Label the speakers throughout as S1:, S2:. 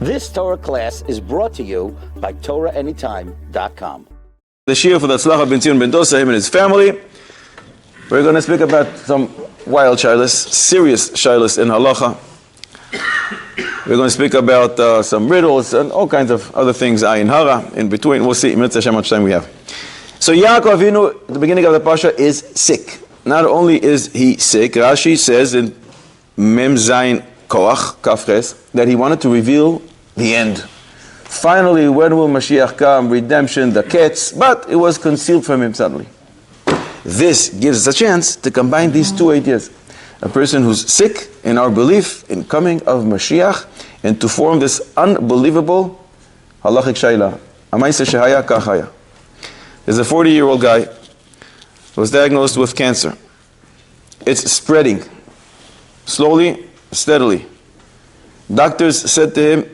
S1: This Torah class is brought to you by TorahAnytime.com.
S2: The Shir for the Tzlacha ben Zion ben Dosa, him and his family. We're going to speak about some wild shilas, serious shilas in halacha. We're going to speak about some riddles and all kinds of other things, Ayin Hara, in between. We'll see how much time we have. So Yaakov Avinu, at the beginning of the Pasha, is sick. Not only is he sick, Rashi says in Mem Zayin Koach, Kafres, that he wanted to reveal the end. Finally, when will Mashiach come, redemption, the ketz, but it was concealed from him suddenly. This gives us a chance to combine these two ideas. A person who's sick in our belief in coming of Mashiach, and to form this unbelievable halachic shayla. Amaisa shehaya kachaya. There's a 40-year-old guy who was diagnosed with cancer. It's spreading, slowly, steadily. Doctors said to him,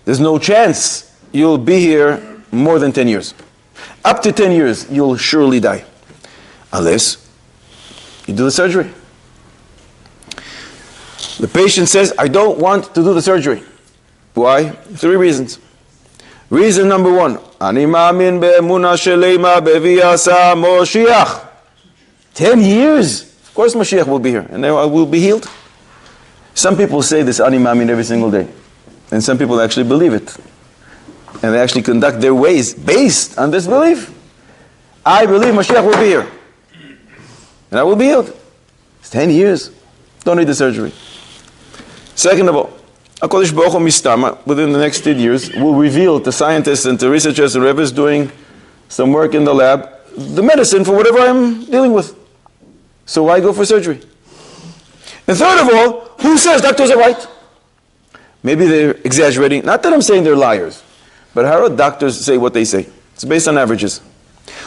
S2: there's no chance you'll be here more than 10 years. Up to 10 years, you'll surely die. Unless you do the surgery. The patient says, I don't want to do the surgery. Why? 3 reasons. Reason number 1, Ani ma'amin be'emuna sheleima be'viyasa Moshiach. 10 years. Of course Mashiach will be here, and I will be healed. Some people say this Ani ma'amin every single day. And some people actually believe it. And they actually conduct their ways based on this belief. I believe Mashiach will be here. And I will be healed. It's 10 years. Don't need the surgery. Second of all, HaKadosh Baruch Hu Mistama, within the next 10 years, will reveal to scientists and to researchers and rabbis doing some work in the lab, the medicine for whatever I'm dealing with. So why go for surgery? And third of all, who says doctors are right? Maybe they're exaggerating. Not that I'm saying they're liars, but how do doctors say what they say? It's based on averages.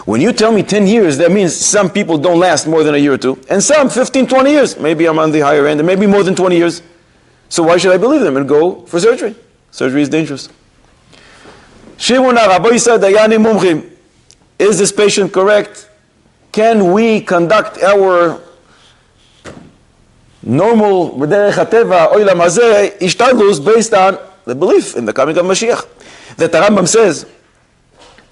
S2: When you tell me 10 years, that means some people don't last more than a year or two, and some 15, 20 years. Maybe I'm on the higher end, and maybe more than 20 years. So why should I believe them and go for surgery? Surgery is dangerous. Is this patient correct? Can we conduct our normal b'derech hateva olam hazeh ishtadlus based on the belief in the coming of Mashiach? That the Rambam says,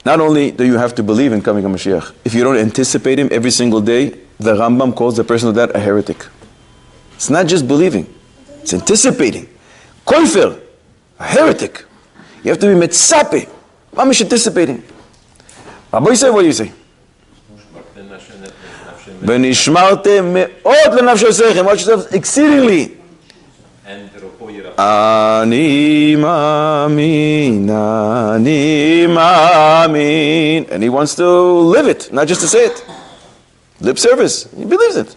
S2: not only do you have to believe in coming of Mashiach, if you don't anticipate him every single day, the Rambam calls the person of that a heretic. It's not just believing, it's anticipating. Koifer, a heretic. You have to be mitzape, mamish anticipating. Rabbi say, what do you say? ונשמרתם מאוד לנפשותיכם, watch yourselves exceedingly. אני מאמין, אני מאמין. And he wants to live it, not just to say it. Lip service, he believes it.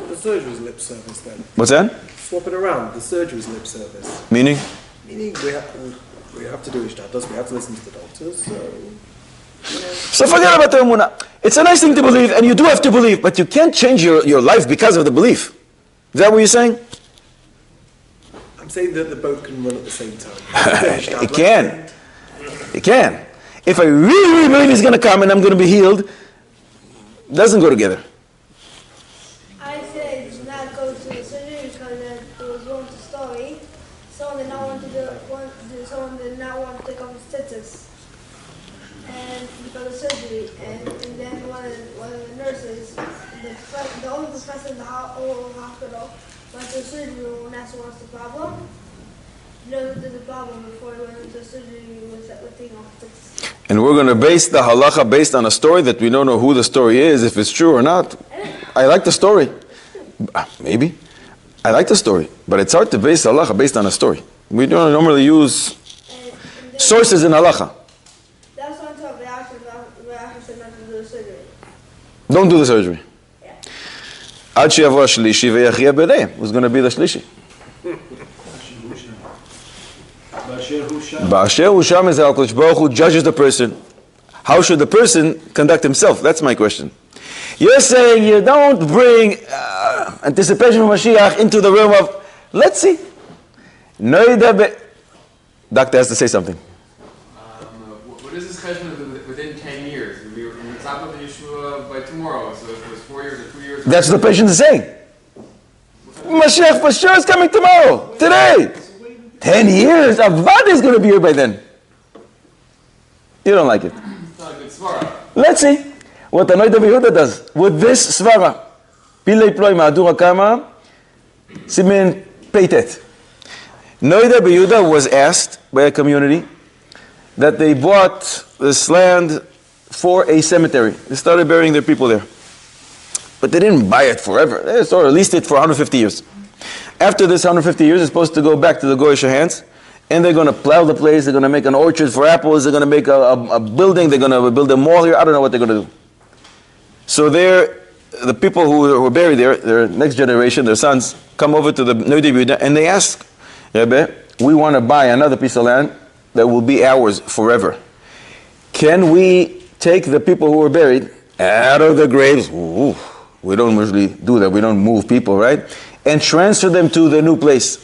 S3: The surgery is lip service then.
S2: What's that?
S3: Swap it around, the surgery is lip service.
S2: Meaning?
S3: Meaning we have to do ishtadlus, we have to listen to the doctors, so...
S2: So forget about the emunah. It's a nice thing to believe, and you do have to believe, but you can't change your life because of the belief. Is that what you're saying?
S3: I'm saying that the both can run at the same time.
S2: It can. It can. If I really believe he's going to come and I'm going to be healed, it doesn't go together.
S4: I said do not go to the surgery because there was one story. Someone did not want to take off his tetanus. And because of surgery, and then one of the nurses, the only professor in the whole hospital, went to the surgery room and asked what's the problem. You know that there's a problem before he went into the surgery with taking off this.
S2: And we're going to base the halacha based on a story that we don't know who the story is, if it's true or not. I like the story. Maybe. I like the story. But it's hard to base halacha based on a story. We don't normally use sources in halacha. Don't do the surgery. Ad sheyavo shlishi veyachia b'nei. Who's going to be the shlishi? Ba'asher hu sham is HaKadosh Baruch Hu judges the person. How should the person conduct himself? That's my question. You're saying you don't bring anticipation of Mashiach into the realm of, let's see. Doctor has to say something.
S5: What is this cheshbon within 10 years? We were in the top of the Yeshua by tomorrow, so if it was 4 years or 2 years...
S2: That's what the patient is saying. Mashiach for sure is coming tomorrow, today. 10 years? Avad is going to be here by then. You don't like it.
S5: It's not a good svara.
S2: Let's see what the Noida Yehuda does with this svara. Pilei ploi ma'adura kama simin peitet. Noida Yehuda was asked by a community that they bought this land for a cemetery. They started burying their people there. But they didn't buy it forever. They sort of leased it for 150 years. After this 150 years, it's supposed to go back to the Goyish hands, and they're going to plow the place, they're going to make an orchard for apples, they're going to make a building, they're going to build a mall here, I don't know what they're going to do. So the people who were buried there, their next generation, their sons, come over to the Noida Yehuda, and they ask, Rebbe, we want to buy another piece of land that will be ours forever. Can we take the people who were buried out of the graves? Ooh, we don't usually do that. We don't move people, right? And transfer them to the new place.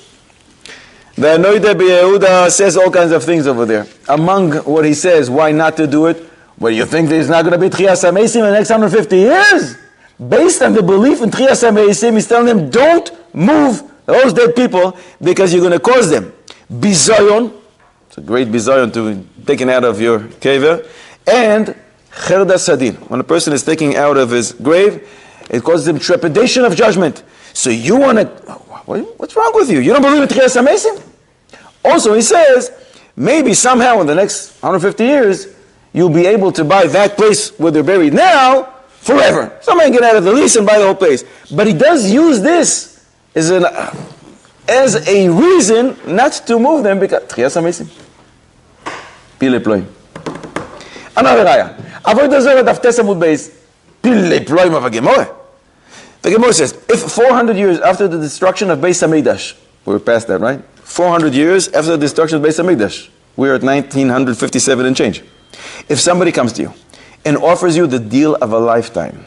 S2: The Noida Yehuda says all kinds of things over there. Among what he says, why not to do it? Well, you think there's not going to be Tchias HaMeisim in the next 150 years? Based on the belief in Tchias HaMeisim, he's telling them, don't move those dead people because you're going to cause them bizayon. It's a great bizayon to be taken out of your kever. And cherdas hadin. When a person is taken out of his grave, it causes him trepidation of judgment. So you want to, what's wrong with you? You don't believe in Tchias HaMeisim? Also, he says, maybe somehow in the next 150 years, you'll be able to buy that place where they're buried now forever. Somebody get out of the lease and buy the whole place. But he does use this as a reason not to move them because Tchias HaMeisim. Pile ploim. Another raya. Avoid the Zohar Daf Tes Amud Beis. Pile ploim of a Gemara. The Gemara says, if 400 years after the destruction of Beis HaMikdash, we're past that, right? 400 years after the destruction of Beis HaMikdash, we're at 1957 and change. If somebody comes to you and offers you the deal of a lifetime,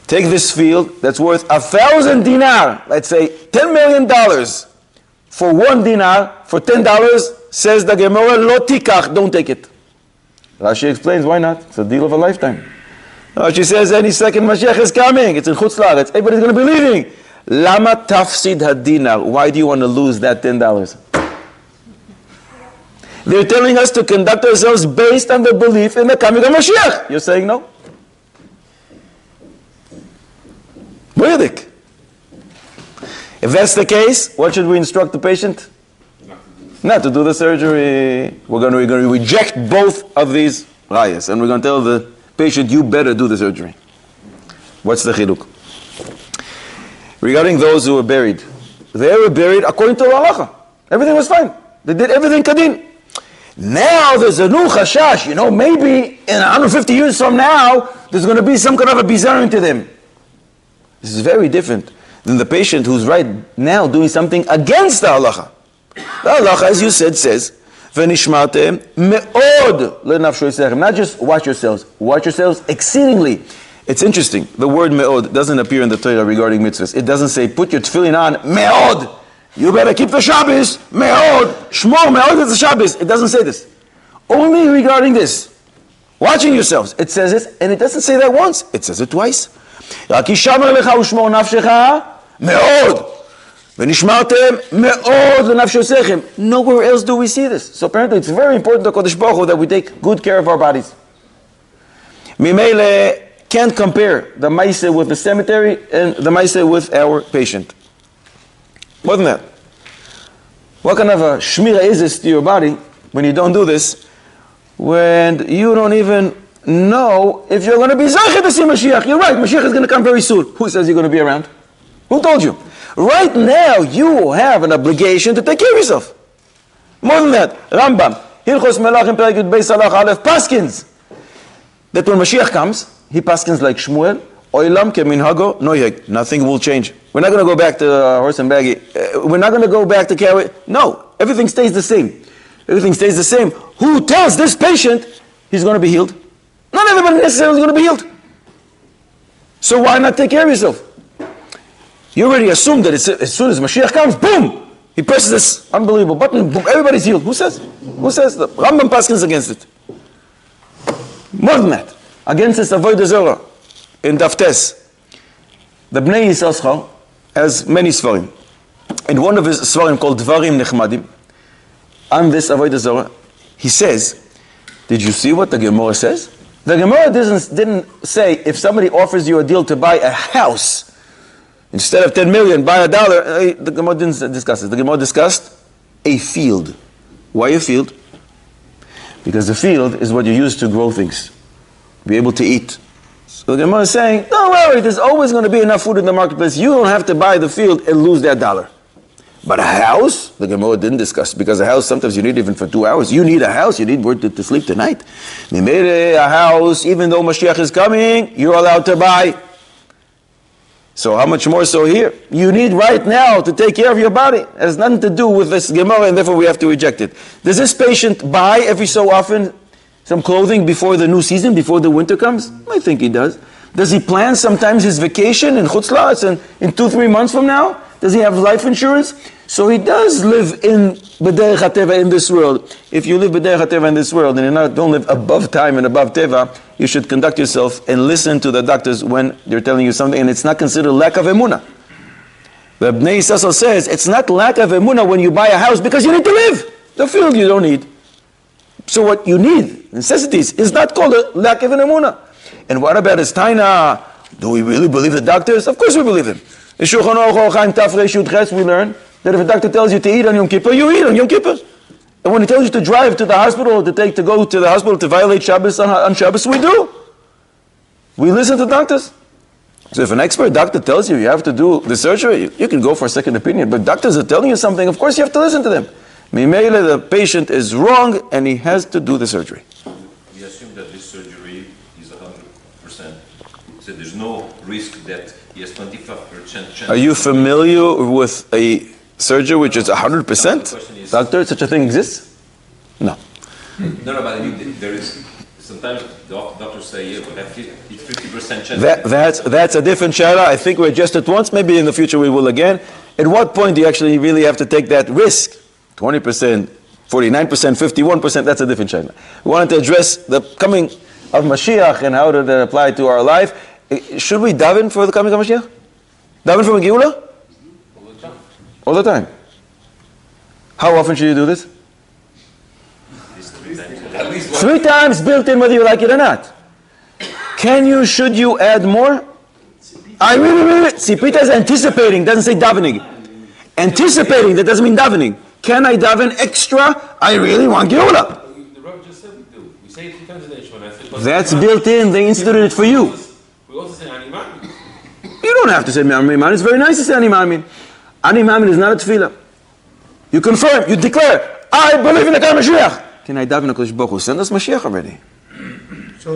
S2: take this field that's worth 1,000 dinar, let's say $10 million, for 1 dinar, for $10, says the Gemara, lo tikach, don't take it. Rashi explains why not. It's a deal of a lifetime. Rashi says any second Mashiach is coming. It's in Chutz La'aretz. Everybody's going to be leaving. Lama tafsid hadinar. Why do you want to lose that $10? They're telling us to conduct ourselves based on the belief in the coming of Mashiach. You're saying no? Weirdik. If that's the case, what should we instruct the patient? Not to do the surgery. We're going to reject both of these rayas, and we're going to tell the patient, you better do the surgery. What's the chiluk? Regarding those who were buried, they were buried according to halacha. Everything was fine. They did everything kadin. Now there's a new chashash. Maybe in 150 years from now, there's going to be some kind of a bizaron to them. This is very different than the patient who's right now doing something against the halacha. The halacha, as you said, says, "V'nishmatem me'od lenafsho yisechem." Not just watch yourselves exceedingly. It's interesting. The word me'od doesn't appear in the Torah regarding mitzvahs. It doesn't say, put your tefillin on, me'od. You better keep the Shabbos, me'od. Shmor me'od is the Shabbos. It doesn't say this. Only regarding this. Watching yourselves. It says it, and it doesn't say that once. It says it twice. רק ישמר לך ושמור נפשך מאוד. ונשמרתם מאוד לנפשותיכם. Nowhere else do we see this. So apparently it's very important to Kodesh Baruch Hu that we take good care of our bodies. Mimele can't compare the Maaseh with the cemetery and the Maaseh with our patient. More than that. What kind of a shmira is this to your body when you don't do this, when you don't even know if you're going to be zachet to see Mashiach? You're right, Mashiach is going to come very soon. Who says you're going to be around? Who told you? Right now, you have an obligation to take care of yourself. More than that, Rambam, Hilchos Melachim Perek Yud Beis Halach Aleph, paskins that when Mashiach comes, he paskins like Shmuel, Oilam keminhago noyeg. Nothing will change. We're not going to go back to horse and buggy. We're not going to go back to carry. No, everything stays the same. Everything stays the same. Who tells this patient he's going to be healed? Not everybody necessarily is going to be healed. So why not take care of yourself? You already assume that as soon as Mashiach comes, boom, he presses this unbelievable button, boom, everybody's healed. Who says? Who says? The Rambam paskins against it. More than that, against this avodah zarah in Daf Tes, the Bnei Yissaschar has many svarim. in one of his svarim called Dvarim Nechmadim, on this Avodah Zarah, he says, did you see what the Gemara says? The Gemara didn't say if somebody offers you a deal to buy a house, instead of 10 million, buy $1. The Gemara didn't discuss it. The Gemara discussed a field. Why a field? Because the field is what you use to grow things, be able to eat. So the Gemara is saying, don't worry, there's always going to be enough food in the marketplace. You don't have to buy the field and lose that $1. But a house, the Gemara didn't discuss, because a house sometimes you need even for 2 hours. You need a house, you need where to sleep tonight. A house, even though Mashiach is coming, you're allowed to buy. So how much more so here? You need right now to take care of your body. It has nothing to do with this Gemara, and therefore we have to reject it. Does this patient buy every so often some clothing before the new season, before the winter comes? I think he does. Does he plan sometimes his vacation in Chutz La'aretz and in 2-3 months from now? Does he have life insurance? So he does live in B'derech HaTeva in this world. If you live B'derech HaTeva in this world and you don't live above time and above Teva, you should conduct yourself and listen to the doctors when they're telling you something, and it's not considered lack of emunah. The Bnei Yissaschar says it's not lack of emunah when you buy a house because you need to live. The field you don't need. So what you need, necessities, is not called a lack of an emunah. And what about his taina? Do we really believe the doctors? Of course we believe them. In Shulchan Aruch Chaim Taf Reish Yud Ches we learn that if a doctor tells you to eat on Yom Kippur, you eat on Yom Kippur. And when he tells you to drive to the hospital, to go to the hospital to violate Shabbos on Shabbos, we do. We listen to doctors. So if an expert doctor tells you have to do the surgery, you can go for a second opinion. But doctors are telling you something, of course you have to listen to them. Mimele, the patient is wrong and he has to do the surgery.
S6: We assume that this surgery is 100%. So there's no risk that he has 25% chance.
S2: Are you familiar with a surgery which is 100%? Doctor, such a thing exists? No.
S6: No, but I mean, there is, sometimes the doctors say, yeah, but it's 50% chance.
S2: That's a different shara. I think we adjust it once, maybe in the future we will again. At what point do you actually really have to take that risk? 20%, 49%, 51%, that's a different shara. We wanted to address the coming of Mashiach and how did that apply to our life. Should we daven for the coming of Mashiach? Daven for Geulah?
S6: All the time.
S2: All the time. How often should you do this?
S6: At least
S2: 3 times built in whether you like it or not. Should you add more? I really, see, Peter is anticipating, doesn't say davening. Anticipating, that doesn't mean davening. Can I daven extra? I really want Geulah.
S7: The Rabbi just said we do. We say it 3 times a day.
S2: That's built in, they instituted it for you.
S7: We also say Ani Ma'amin.
S2: You don't have to say Ani Ma'amin. It's very nice to say Ani Ma'amin. Ani Ma'amin is not a tefillah. You confirm, you declare, I believe in the Kam Mashiach. Can I daven HaKadosh Baruch Hu? Send us Mashiach already.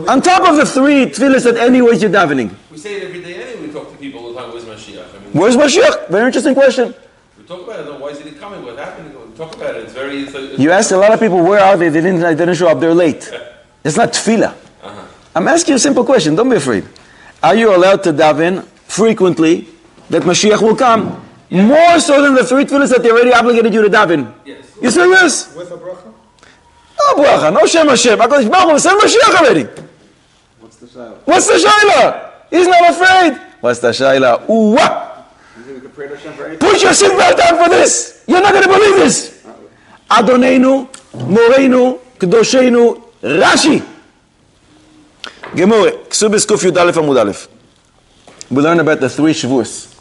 S2: On top of the 3 tefillahs that anyways you're davening.
S7: We say it every day anyway. We talk to people all the time, where's Mashiach?
S2: Where's Mashiach? Very interesting question.
S7: We talk about it, why is it coming? What happened? We talk about it.
S2: You asked a lot of people, where are they? They didn't show up, they're late. It's not tefillah. I'm asking you a simple question, don't be afraid. Are you allowed to daven frequently that Mashiach will come? More so than the 3 tefillahs that they already obligated you to daven.
S7: Yes.
S2: You say yes?
S3: With a bracha?
S2: No bracha, no Shem Hashem. HaKadosh Baruch Hu, send Mashiach already.
S3: What's the shayla?
S2: What's the shayla? He's not afraid. What's the shayla? Ooh-wah.
S3: You think we could pray to Hashem for anything?
S2: Put your seatbelt on for this. You're not going to believe this. Adoneinu, Moreinu, Kedoshenu, Rashi. Gemore, Ksubis Kuf Yud Aleph Amud Aleph. We learn about the 3 shvuos.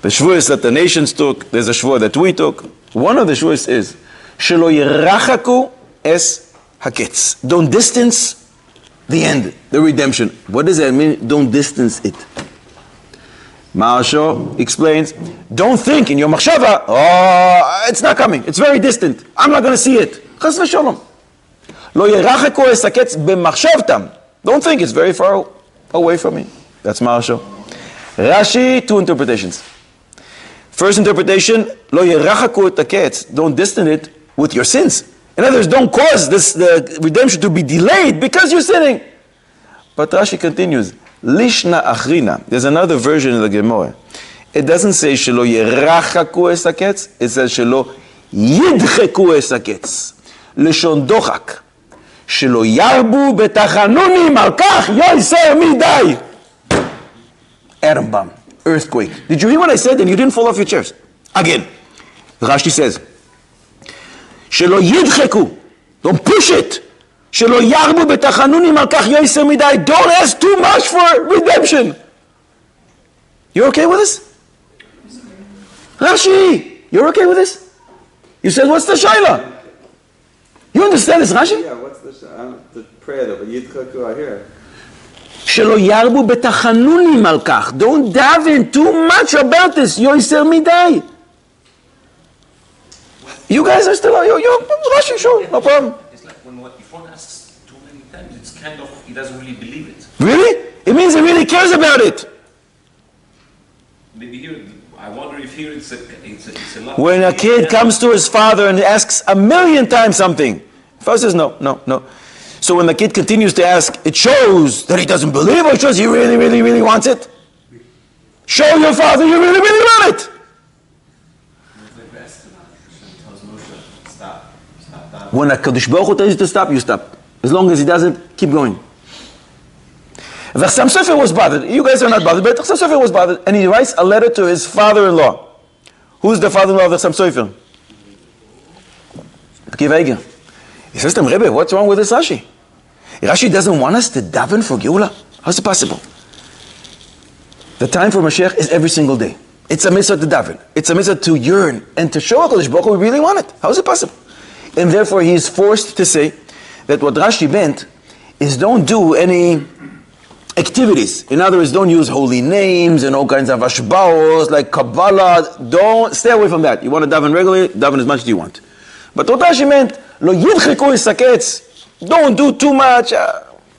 S2: The shvuos that the nations took, there's a shvuah that we took. One of the shvuos is, Shelo Yirachaku Es Haketz. Don't distance the end, the redemption. What does that mean? Don't distance it. Maharsho explains, don't think in your machshava, oh, it's not coming, it's very distant, I'm not going to see it. Chas v'sholom. Lo Yirachaku Es Haketz b'machshavtam. Don't think it's very far away from me. That's Maharsho. Rashi, 2 interpretations. First interpretation, Lo Yirachaku Et Haketz. Don't distance it with your sins. In other words, don't cause the redemption to be delayed because you're sinning. But Rashi continues, Lishna Achrina. There's another version of the Gemara. It doesn't say Shelo Yirachaku Es Haketz. It says Shelo Yidcheku Es Haketz. Lishon Dochak. Shelo Yarbu Betachanunim Al Kach Yoiser Midai. Atom bomb. Earthquake. Did you hear what I said? And you didn't fall off your chairs. Again, Rashi says, Shelo yidcheku, don't push it. Shelo yarbu betachanunim al kach yoiser midai, don't ask too much for redemption. You okay with this? Rashi, you're okay with this? You said, what's the shaila? You understand this, Rashi?
S3: Yeah, what's the prayer though? But Yidchaku, I hear.
S2: Shelo yarbu betachanunim al kach. Don't daven too much about this. Yoiser midai. You guys are still, you're Rashi, sure, no problem.
S6: It's like when if one asks too many times, it's kind of, he doesn't really believe it.
S2: Really? It means he really cares about it.
S6: Maybe here, I wonder if here it's a lot.
S2: When a kid comes to his father and asks 1,000,000 times something, father says no. So when the kid continues to ask, it shows that he doesn't believe, or it shows he really, really, really wants it. Show your father you really, really want it. When a Kadosh Baruch Hu tells you to stop, you stop. As long as he doesn't, keep going. The Chassam Sofer was bothered. You guys are not bothered, but the Chassam Sofer was bothered. And he writes a letter to his father-in-law. Who's the father-in-law of the Chassam Sofer? Geulah. He says to him, Rebbe, what's wrong with this Rashi? Rashi doesn't want us to daven for Geulah. How's it possible? The time for Mashiach is every single day. It's a mitzvah to daven. It's a mitzvah to yearn and to show HaKadosh Baruch Hu we really want it. How is it possible? And therefore he is forced to say that what Rashi meant is don't do any activities. In other words, don't use holy names and all kinds of ashbaos like Kabbalah. Don't stay away from that. You want to daven regularly, daven as much as you want. But what Rashi meant, lo yidcheku isaketz. Don't do too much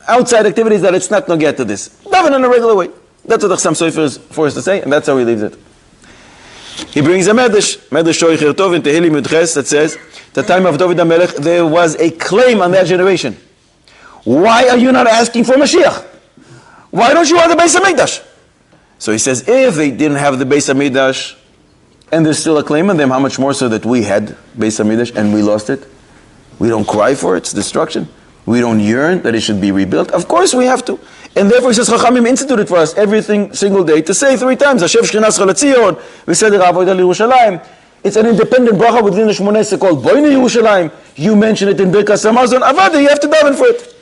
S2: outside activities that it's not going to get to this. Daven in a regular way. That's what the Chassam Sofer is forced to say, and that's how he leaves it. He brings a medrash Shoich Tov in Tehillim Yudches that says, the time of David HaMelech, there was a claim on that generation. Why are you not asking for Mashiach? Why don't you have the Beis HaMikdash? So he says, if they didn't have the Beis HaMikdash, and there's still a claim on them, how much more so that we had Beis HaMikdash and we lost it? We don't cry for its destruction. We don't yearn that it should be rebuilt. Of course we have to. And therefore he says, Chachamim instituted for us every single day to say 3 times, Hashem Shechinaschcha L'Tzion, V'seder Avodah L'Yerushalayim. It's an independent bracha within the Shmoneh Esrei called Boinu Yerushalayim. You mention it in Birkas Hamazon, Avada, you have to daven for it.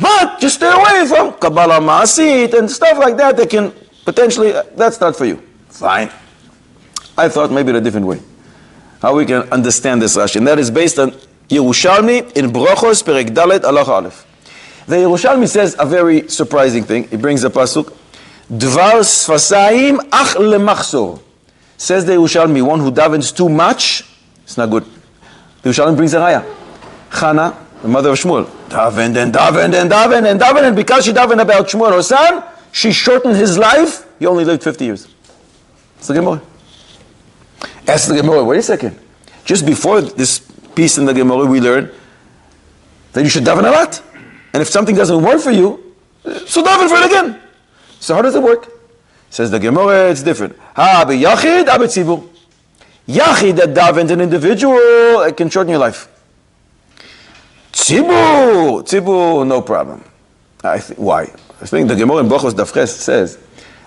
S2: But just stay away from Kabbalah Ma'asit and stuff like that. They can potentially, that's not for you. Fine. I thought maybe in a different way. How we can understand this Rashi. And that is based on Yerushalmi in Brochos Perek Dalet Halacha Aleph. The Yerushalmi says a very surprising thing. He brings a pasuk. Dvar Sfasayim Ach Lemachsor. Says the Yerushalmi, one who davens too much, it's not good. The Yerushalmi brings a raya. Chana, the mother of Shmuel, davened and davened and davened and davened, and because she davened about Shmuel, her son, she shortened his life. He only lived 50 years. It's the Gemara. Ask the Gemara, wait a second. Just before this piece in the Gemara, we learned that you should daven a lot. And if something doesn't work for you, so daven for it again. So how does it work? Says the Gemara, it's different. Ha be yachid, ha be tzibur. Yachid that davens an individual, it can shorten your life. Tzibur, no problem. Why? I think the Gemara in Brachos Daf Ches says,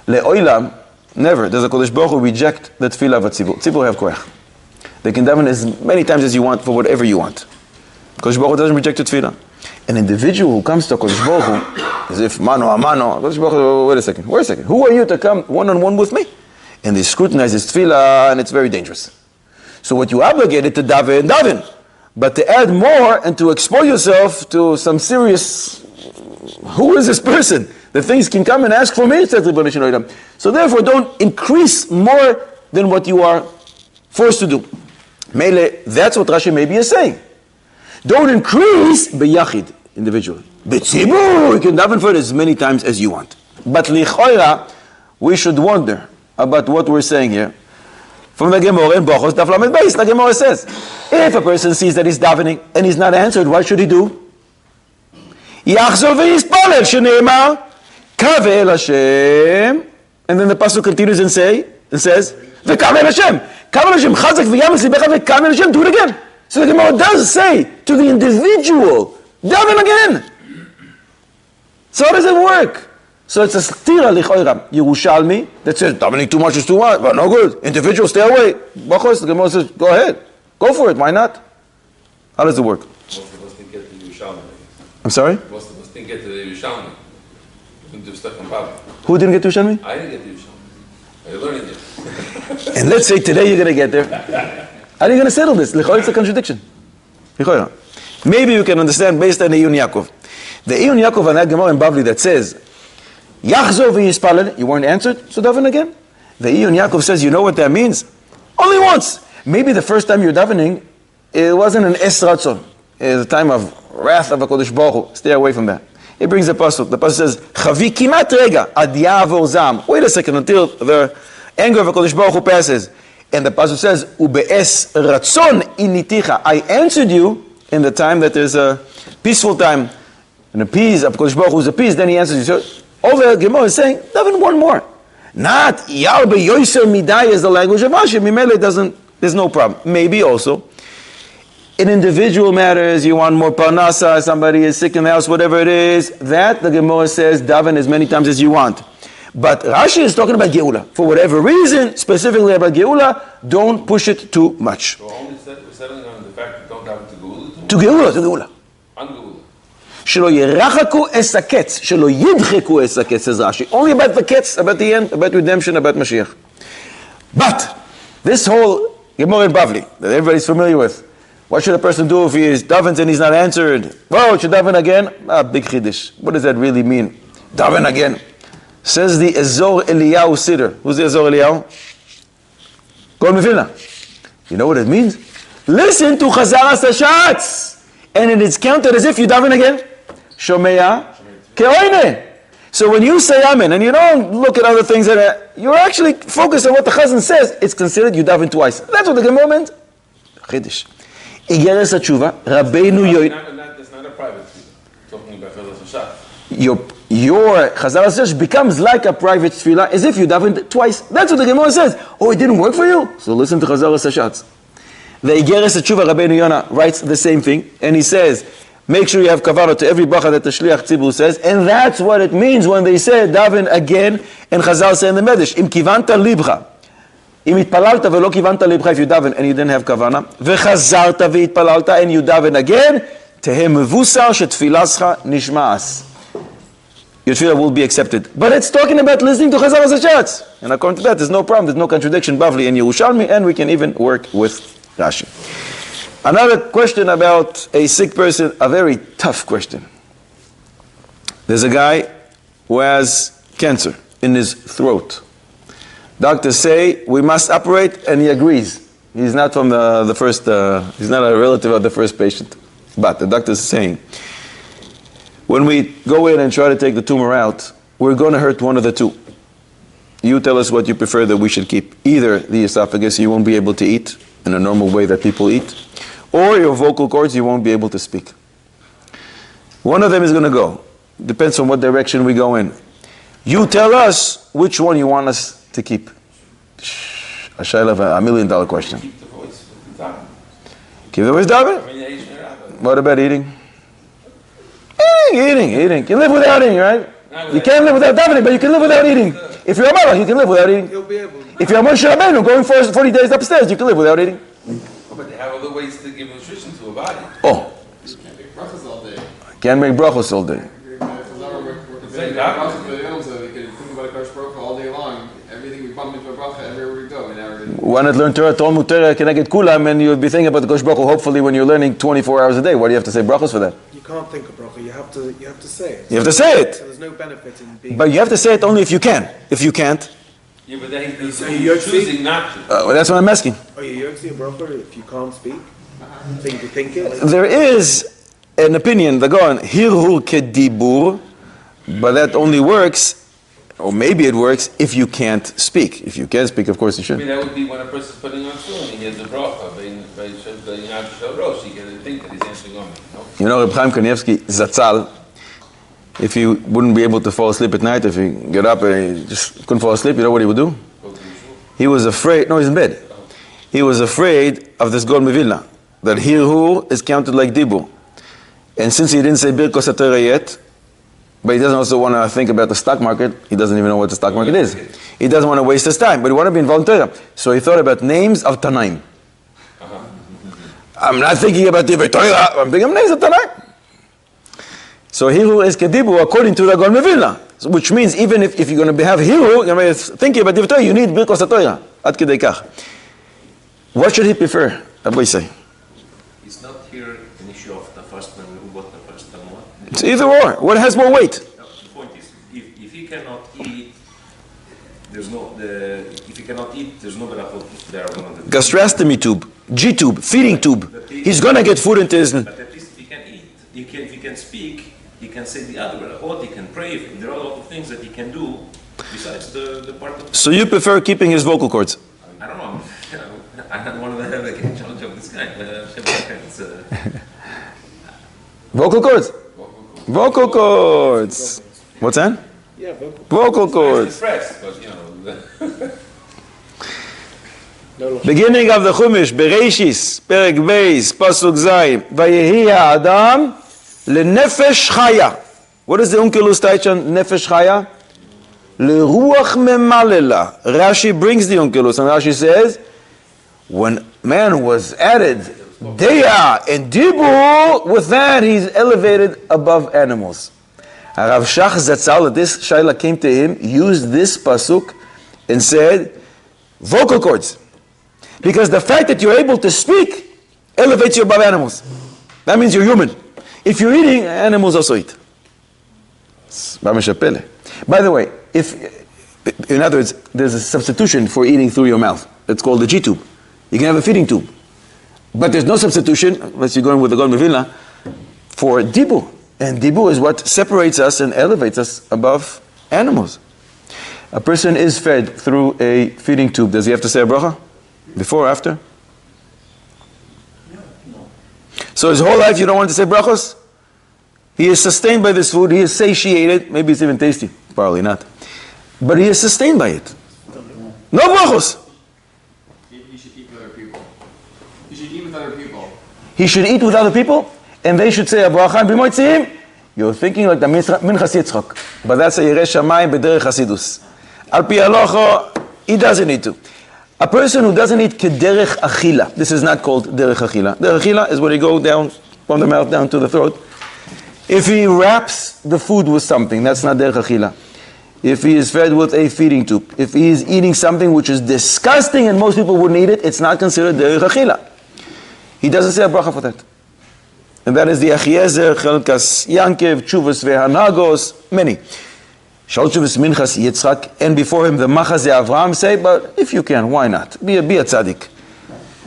S2: le'olam, never does a Kodesh Baruch Hu reject the tefillah of a tzibur. Tzibur have koyach. They can daven as many times as you want for whatever you want. Kodesh Baruch Hu doesn't reject the tefillah. An individual who comes to Kodesh Baruch Hu, as if mano a mano, Kodesh Baruch Hu, wait a second. Who are you to come one-on-one with me? And they scrutinize his tefillah, and it's very dangerous. So what you obligated to daven. But to add more and to expose yourself to some serious, who is this person? The things can come and ask for me, says the Rebbeinu Shalom. So therefore don't increase more than what you are forced to do. Mele, that's what Rashi maybe is saying. Don't increase b'yachid, individually. B'tzibur, you can daven for it as many times as you want. But lichoira, we should wonder about what we're saying here. From the Gemara in Brachos Daf Lamed Beis, the Gemara says, if a person sees that he's davening and he's not answered, what should he do? Yachzor v'yispalel, sheneimar, kaveh el Hashem. And then the pasuk continues and says, v'kaveh el Hashem. Kaveh el Hashem, chazak v'yamas libecha v'kaveh el Hashem. Do it again. So the Gemara does say to the individual, daven again. So how does it work? So it's a stira lichoira. Yerushalmi that says davening too much is too much, but no good. Individual, stay away. Brachos, the Gemara says, go ahead, go for it. Why not? How does it work?
S7: Most of us didn't get the Yerushalmi.
S2: I'm sorry.
S7: Most of us didn't get the Yerushalmi. We couldn't do stuff in Baba.
S2: Who didn't get Yerushalmi?
S7: I didn't get the Yerushalmi. Are you learning it?
S2: And let's say today you're going to get there. How are you going to settle this? Lichoira, it's a contradiction. Lichoira. Maybe you can understand based on the Ayin Yaakov. The Ayin Yaakov and that Gemara in Bavli that says, Yachzor v'yispalel, you weren't answered, so daven again. The Ayin Yaakov says, you know what that means? Only once. Maybe the first time you're davening, it wasn't an es ratzon. It was a time of wrath of HaKadosh Baruch Hu. Stay away from that. It brings the pasuk. The pasuk says, Chavi kimat rega ad ya'avor zam. Wait a second until the anger of HaKadosh Baruch Hu passes. And the pasuk says, Ube'es ratzon initicha. I answered you in the time that there's a peaceful time. And appease, HaKadosh Baruch Hu is appeased, then he answers you. So over the Gemara is saying, daven one more. Not Yarbe Yoiser Midai is the language of Rashi. Mimele doesn't, there's no problem. Maybe also, in individual matters, you want more parnasa, somebody is sick in the house, whatever it is, that the Gemara says, daven as many times as you want. But Rashi is talking about Geulah. For whatever reason, specifically about Geulah, don't push it too much.
S7: So only we're settling on the fact that don't daven to Geulah?
S2: To Geulah.
S7: On Geulah.
S2: שלא ירחקו אס הקץ, שלא ידחקו אס הקץ, says Rashi. Only about the ketz, about the end, about redemption, about Mashiach. But this whole Gemara in Bavli that everybody's familiar with, what should a person do if he is davens and he's not answered? Well, should daven again? Big chiddush. What does that really mean? Daven again. Says the Ezor Eliyahu Siddur. Who's the Ezor Eliyahu? Kol Mevina. You know what it means? Listen to Chazar Hashatz, and it is counted as if you daven again. Shomeya ke'oine. So when you say Amen and you don't look at other things, you're actually focused on what the Chazan says. It's considered you daven twice. That's what the Gemara meant. Chiddush. Igeres HaTshuva, Rabbeinu Yoy.
S7: That's not a private tefillah. Talking about Chazal Hashat.
S2: Your Chazal HaShash becomes like a private tefillah as if you davened twice. That's what the Gemara says. Oh, it didn't work for you? So listen to Chazal HaShash. The Igeres HaTshuva, Rabbeinu Yonah, writes the same thing, and he says, make sure you have kavanah to every bracha that the Shliach Tzibur says, and that's what it means when they say daven again, and Chazal say in the Medrash, im kivanta libcha, im itpalalta velo kivanta libcha, if you daven and you didn't have kavanah, vechazarta veitpalalta, and you daven again, tehe mevusar shetfilascha nishmaas. Your tefillah will be accepted. But it's talking about listening to Chazal HaShatz. And according to that, there's no problem, there's no contradiction, Bavli and Yerushalmi, and we can even work with Rashi. Another question about a sick person, a very tough question. There's a guy who has cancer in his throat. Doctors say we must operate, and he agrees. He's not from the first, he's not a relative of the first patient. But the doctor is saying, when we go in and try to take the tumor out, we're going to hurt one of the two. You tell us what you prefer that we should keep. Either the esophagus, you won't be able to eat in a normal way that people eat, or your vocal cords, you won't be able to speak. One of them is going to go. Depends on what direction we go in. You tell us which one you want us to keep. A shayla of $1 million question.
S7: Keep the voice. Daven.
S2: Keep the voice, Daven? What about eating? Eating. You can live without eating, right? You can't live without davening, but you can live without eating. If you're a Malach, you can live without eating.
S3: He'll be able.
S2: If you're a Moshe Rabbeinu going for 40 days upstairs, you can live without eating.
S7: But they have other ways to give nutrition to a body.
S2: Oh,
S5: Can't make brachas all day.
S2: can't make brachos all day.
S5: Say brachas for the yom, so we can think about Hakadosh Baruch Hu all day long. Everything we bump into a bracha everywhere we go.
S2: Why not learn Torah, Talmud, Torah, can I get kulam, and you'll be thinking about the Kosh Baruch Hu, hopefully when you're learning 24 hours a day. Why do you have to say brachos for that?
S3: You can't think of bracha. You have to say it.
S2: You have to say it.
S3: So there's no benefit in being.
S2: But you have to say it only if you can. If you can't,
S7: Yeah, but then he's
S3: you're
S7: choosing not to.
S2: well, that's what I'm asking.
S3: Are you yoksing a bracha if you can't speak? Think it.
S2: There is an opinion, the Gaon, hirhur kedibur, but that only works, or maybe it works, if you can't speak. If you can speak, of course you
S7: I
S2: should.
S7: mean, that would be when a person's putting on tefillin, he has a bracha, but he can think that he's answering on me.
S2: You know, Reb Chaim Kanievsky, Zatzal, if he wouldn't be able to fall asleep at night, if he get up and he just couldn't fall asleep, you know what he would do? He was afraid, no, he's in bed. He was afraid of this Gaon Mevilna, that hirhur is counted like dibur. And since he didn't say Birkos HaTorah yet, But he doesn't also want to think about the stock market. He doesn't even know what the stock market is. He doesn't want to waste his time, but he wants to be involved in Torah. So he thought about names of Tanaim. I'm not thinking about the Torah, I'm thinking of names of Tanaim. So Hiru is Kedibu according to the Gaon Vilna. Which means even if you're going to have Hiru, you're going to be thinking about the Torah, you need Birkos HaTorah. Ad Kedei Kach. What should he prefer? Rabbi say.
S6: It's not here an issue of the first one, who got the first and what.
S2: It's either or. What has more weight?
S6: No, the point is, if he cannot eat, there's no berachot there.
S2: Gastrostomy tube, G-tube, feeding tube. He's going to get food into his...
S6: But at least if he can eat, if he can speak, he can say the other berachot, he can pray. There are a lot of things that he can do besides the part of...
S2: So you prefer keeping his vocal cords?
S6: I don't know. I don't want to have a challenge of this kind.
S2: Vocal cords? Vocal cords. What's that?
S3: Yeah, vocal.
S2: Vocal cords.
S7: Depressed, but
S2: Beginning of the Chumash, Bereishis, Perek Beis, Pasuk Zayin, Vayechi Adam lenefesh chaya. What is the Unkelus Taichan nefesh chaya? Leruach memalela. Rashi brings the Unkelus, and Rashi says, when man was added Deya and Dibu, with that he's elevated above animals. Rav Shach Zatzal, this Shaila came to him, used this pasuk and said, vocal cords. Because the fact that you're able to speak elevates you above animals. That means you're human. If you're eating, animals also eat. By the way, in other words, there's a substitution for eating through your mouth. It's called the G-tube. You can have a feeding tube. But there's no substitution, unless you're going with the Gaon Vilna, for Dibu. And Dibu is what separates us and elevates us above animals. A person is fed through a feeding tube. Does he have to say a bracha? Before or after? No. So his whole life you don't want to say brachos? He is sustained by this food. He is satiated. Maybe it's even tasty. Probably not. But he is sustained by it. No brachos.
S5: You should eat with other people. You should eat with other people.
S2: He should eat with other people, and they should say a bracha and b'moitziim. You're thinking like the Minchas Yitzchak. But that's a Yirei Shamayim b'derech Hasidus. Al pi halacha, he doesn't need to. A person who doesn't eat kederech achila, this is not called derech achila. Derech achila is when you go down from the mouth down to the throat. If he wraps the food with something, that's not derech achila. If he is fed with a feeding tube, if he is eating something which is disgusting and most people wouldn't eat it, it's not considered derech achila. He doesn't say a bracha for that. And that is the Achiezer, Chelkas Yankev, Chuvas Vehanagos, many. Shalchuvas Minchas Yitzchak, and before him the Machaze Avraham say, but if you can, why not? Be a tzaddik.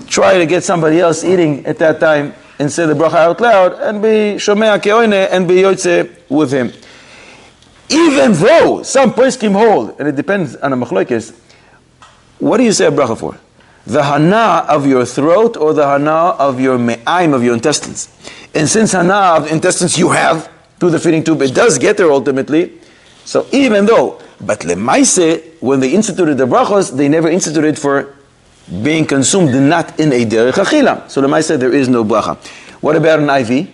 S2: Try to get somebody else eating at that time and say the bracha out loud and be Shomea Keoine and be Yotze with him. Even though some poskim hold, and it depends on a machlokes, what do you say a bracha for? The hana of your throat or the hana of your me'aim, of your intestines? And since hana of intestines you have through the feeding tube, it does get there ultimately. So even though, but lemaise, when they instituted the brachos, they never instituted for being consumed not in a derech achila. So lemaise, there is no bracha. What about an IV?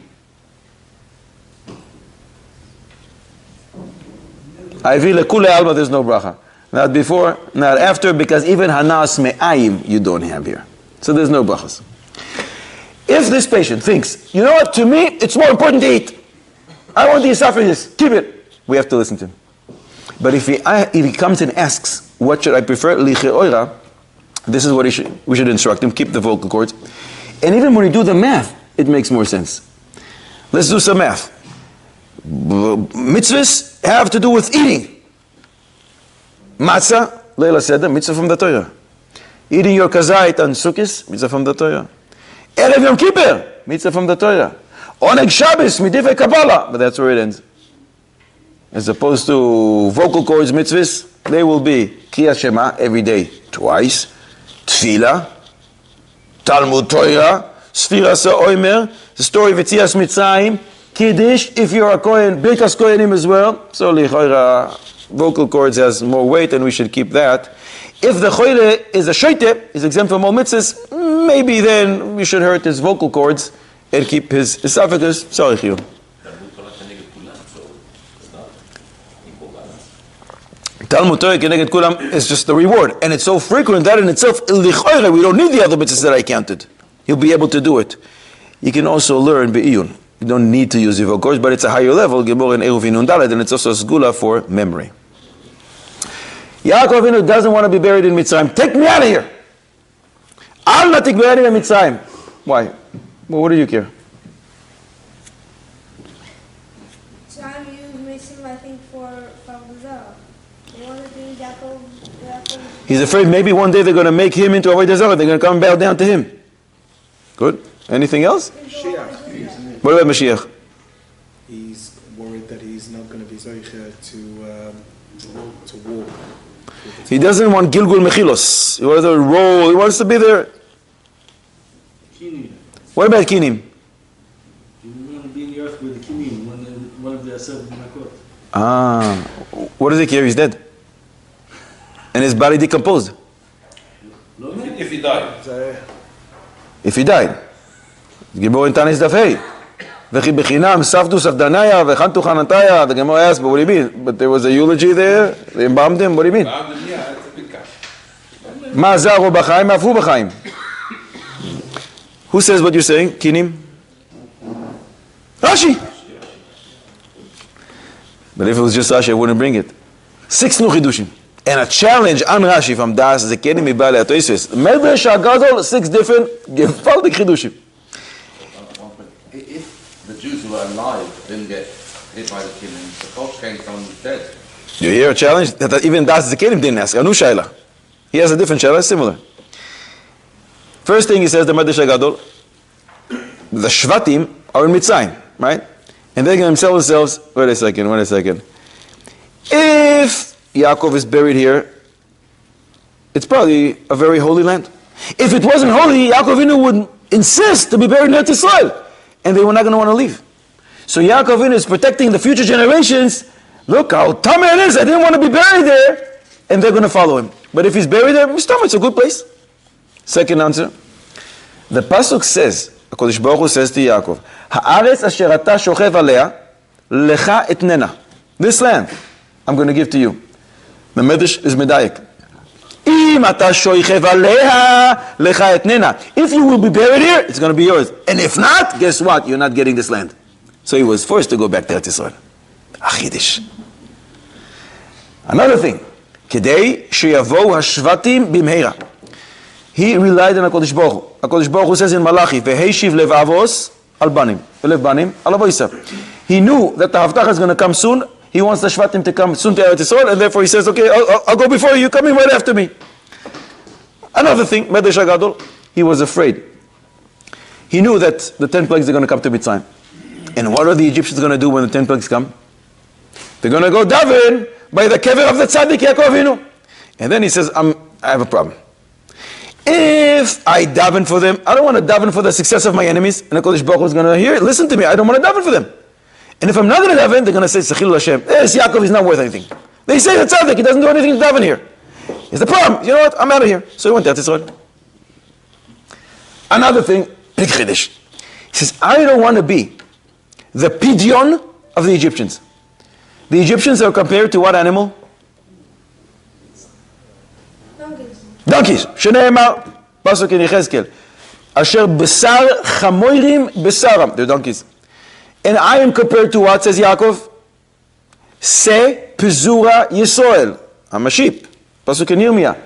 S2: IV lekule alma, there's no bracha. Not before, not after, because even hanas me'ayim you don't have here. So there's no brachas. If this patient thinks, you know what, to me, it's more important to eat. I want the esophagus, keep it. We have to listen to him. But if he comes and asks, what should I prefer? Licheoira, this is what we should instruct him, keep the vocal cords. And even when you do the math, it makes more sense. Let's do some math. Mitzvahs have to do with eating. Matzah, Leila said, mitzvah from the Torah. Eating your kazait on Sukkis, mitzvah from the Torah. Erev Yom Kippur, mitzvah from the Torah. Oneg Shabbos, midivei Kabbalah, but that's where it ends. As opposed to vocal cords mitzvahs, they will be Kriyat Shema every day, twice, Tefillah, Talmud Torah, Sfiras HaOmer, the story of Yetzias Mitzrayim, Kiddush, if you're a Kohen, Birkas Kohenim as well. So Lichoira, vocal cords has more weight and we should keep that. If the Choyle is a Shoite, is exempt from all mitzvahs, maybe then we should hurt his vocal cords and keep his esophagus. Sorry, Chiyu. Talmud Torah Keneged Kulam is just the reward. And it's so frequent that in itself, we don't need the other mitzvahs that I counted. You'll be able to do it. You can also learn Be'iyun. You don't need to use it, of course, but it's a higher level, Gemor and Eruvin Undalet, and it's also a Geulah for memory. Yaakov Avinu doesn't want to be buried in Mitzrayim. Take me out of here! Al na tikberani in Mitzrayim. Why? Well, what do you care?
S4: So I'm using, I think, for Zara. One of the things Yaakov.
S2: He's afraid maybe one day they're going to make him into a Avodah Zarah. They're going to come and bow down to him. Good. Anything else? What about Mashiach?
S3: He's worried that he's not going to be Zoicha to walk.
S2: He doesn't want Gilgul Mechilos. He wants to roll. He wants to be there.
S8: Kinim.
S2: What about Kinim?
S8: You want to be in the earth with the Kinim, one of the 7 Nakot.
S2: What does he care? He's dead. And his body decomposed.
S7: If he died.
S2: If he died. Gibor in Tanis Dafei. V'chi bechinam safdu safdanaya v'chantu chanantaya. The Gemara asked, but what do you mean? But there was a eulogy there. They embalmed him. What do you mean?
S7: Yeah, it's a big cash.
S2: Ma zaru b'chaim, afu b'chaim. Who says what you're saying? Kinim? Rashi. But if it was just Rashi, I wouldn't bring it. 6 new chidushim. And a challenge on Rashi from Das Zekenim Mibale Atoises. Medrash HaGadol, 6 different gewaltig chidushim.
S9: If the Jews who are alive didn't get hit by the killing, suppose someone who's dead.
S2: You hear a challenge that even Das Zekenim didn't ask. Anu Shaila. He has a different Shaila, similar. First thing he says, the Medrash HaGadol, the Shvatim are in Mitzrayim, right? And they're going to tell themselves, wait a second. If Yaakov is buried here, it's probably a very holy land. If it wasn't holy, Yaakov Avinu would insist to be buried in Eretz Yisrael. And they were not going to want to leave. So Yaakov Avinu is protecting the future generations. Look how tummy it is. I didn't want to be buried there. And they're going to follow him. But if he's buried there, it's a good place. Second answer. The Pasuk says, HaKadosh Baruch Hu says to Yaakov, Ha'aretz asher ata shochev alea, lecha etnena. This land, I'm going to give to you. The Medrash is medayik. Im ata shochev alea, lecha etnena. If you will be buried here, it's going to be yours. And if not, guess what? You're not getting this land. So he was forced to go back to Eretz Yisrael. Achidish. Another thing. Kedei sheyavo hashvatim bimheira. He relied on HaKadosh Baruch Hu. HaKadosh Baruch Hu says in Malachi, Ve'heishiv lev avos al banim. Lev banim al avoisav. He knew that the Haftach is going to come soon. He wants the Shvatim to come soon to Eretz Yisrael, and therefore he says, okay, I'll go before you. Come in right after me. Another thing, Medrash HaGadol, he was afraid. He knew that the 10 plagues are going to come to Mitzrayim. And what are the Egyptians going to do when the 10 plagues come? They're going to go Daven by the kever of the tzaddik Yaakov Avinu. And then he says, I have a problem. If I daven for them, I don't want to daven for the success of my enemies. And HaKadosh Baruch Hu is going to hear, listen to me, I don't want to daven for them. And if I'm not going to daven, they're going to say, Sechilul Hashem, this Yaakov is not worth anything. They say the tzaddik, he doesn't do anything to daven here. Here's the problem, you know what, I'm out of here. So he went out to Israel. Another thing, big chiddush. He says, I don't want to be the pidyon of the Egyptians. The Egyptians are compared to what animal? Donkeys. Shneimar, pasuk in Yechezkel. Asher besar chamoirim besaram. They're donkeys. And I am compared to what, says Yaakov? Se pizura Yisrael. I'm a sheep. Pasuk in Yirmiyah.